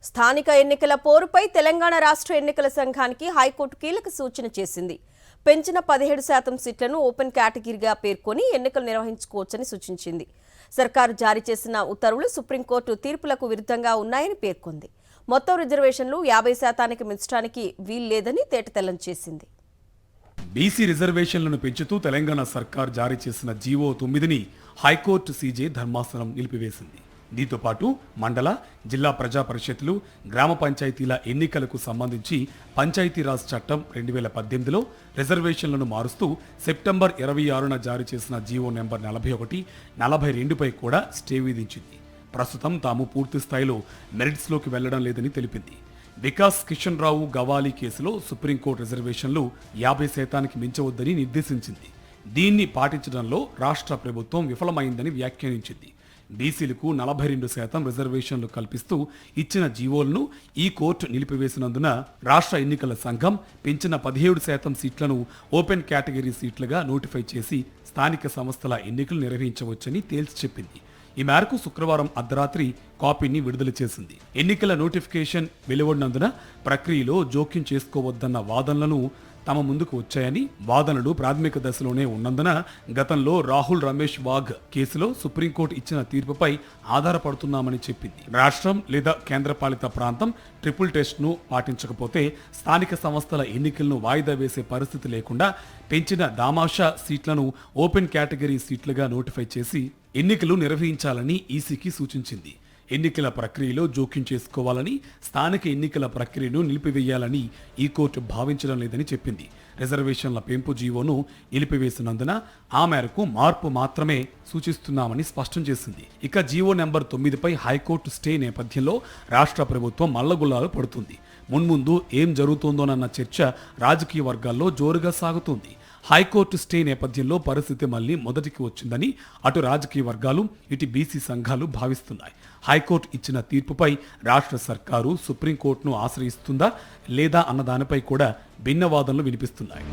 స్థానిక ఎన్నికల పోరుపై తెలంగాణ రాష్ట్ర ఎన్నికల సంఘానికి హైకోర్టు కీలక సూచన చేసింది. పెంచిన 17% సీట్లను ఓపెన్ కేటగిరీగా పేర్కొని ఎన్నికలు నిర్వహించుకోవచ్చని సూచించింది. సర్కారు జారీ చేసిన ఉత్తర్వులు సుప్రీంకోర్టు తీర్పులకు విరుద్ధంగా ఉన్నాయని పేర్కొంది. మొత్తం రిజర్వేషన్లు 50% మించడానికి వీల్లేదని తేటతెల్లం చేసింది. బీసీ రిజర్వేషన్లను పెంచుతూ తెలంగాణ సర్కార్ జారీ చేసిన జీవో 9ని హైకోర్టు సీజే ధర్మాసనం నిలిపివేసింది. దీంతో పాటు మండల, జిల్లా ప్రజా పరిషత్లు, గ్రామ పంచాయతీల ఎన్నికలకు సంబంధించి పంచాయతీరాజ్ చట్టం 2018లో రిజర్వేషన్లను మారుస్తూ సెప్టెంబర్ 26న జారీ చేసిన జీవో నెంబర్ 41, 42పై కూడా స్టే విధించింది. ప్రస్తుతం తాము పూర్తి స్థాయిలో మెరిట్స్లోకి వెళ్లడం లేదని తెలిపింది. వికాస్ కిషన్ రావు గవాలి కేసులో సుప్రీంకోర్టు రిజర్వేషన్లు 50% మించవద్దని నిర్దేశించింది. దీన్ని పాటించడంలో రాష్ట్ర ప్రభుత్వం విఫలమైందని వ్యాఖ్యానించింది. బీసీలకు 42% రిజర్వేషన్లు కల్పిస్తూ ఇచ్చిన జీవోలను ఈ కోర్టు నిలిపివేసినందున రాష్ట్ర ఎన్నికల సంఘం పెంచిన 17% సీట్లను ఓపెన్ కేటగిరీ సీట్లుగా నోటిఫై చేసి స్థానిక సంస్థల ఎన్నికలు నిర్వహించవచ్చని తేల్చి చెప్పింది. ఈ మేరకు శుక్రవారం అర్ధరాత్రి కాపీని విడుదల చేసింది. ఎన్నికల నోటిఫికేషన్ వెలువడినందున ప్రక్రియలో జోక్యం చేసుకోవద్దన్న వాదనలను తమ ముందుకు వచ్చాయని, వాదనలు ప్రాథమిక దశలోనే ఉన్నందున గతంలో రాహుల్ రమేష్ వాఘ్ కేసులో సుప్రీంకోర్టు ఇచ్చిన తీర్పుపై ఆధారపడుతున్నామని చెప్పింది. రాష్ట్రం లేదా కేంద్రపాలిత ప్రాంతం ట్రిపుల్ టెస్ట్ను పాటించకపోతే స్థానిక సంస్థల ఎన్నికలను వాయిదా వేసే పరిస్థితి లేకుండా పెంచిన దామాషా సీట్లను ఓపెన్ కేటగిరీ సీట్లుగా నోటిఫై చేసి ఎన్నికలు నిర్వహించాలని ఈసీకి సూచించింది. ఎన్నికల ప్రక్రియలో జోక్యం చేసుకోవాలని, స్థానిక ఎన్నికల ప్రక్రియను నిలిపివేయాలని ఈ కోర్టు భావించడం లేదని చెప్పింది. రిజర్వేషన్ల పెంపు జీవోను నిలిపివేసినందున ఆ మేరకు మార్పు మాత్రమే సూచిస్తున్నామని స్పష్టం చేసింది. ఇక జీవో నెంబర్ 9పై హైకోర్టు స్టే నేపథ్యంలో రాష్ట్ర ప్రభుత్వం మల్లగుల్లాలు పడుతుంది. మున్ముందు ఏం జరుగుతోందోనన్న చర్చ రాజకీయ వర్గాల్లో జోరుగా సాగుతోంది. హైకోర్టు స్టే నేపథ్యంలో పరిస్థితి మళ్లీ మొదటికి వచ్చిందని అటు రాజకీయ వర్గాలు, ఇటు బీసీ సంఘాలు భావిస్తున్నాయి. హైకోర్టు ఇచ్చిన తీర్పుపై రాష్ట్ర సర్కారు సుప్రీంకోర్టును ఆశ్రయిస్తుందా లేదా అన్న దానిపై కూడా భిన్న వాదనలు వినిపిస్తున్నాయి.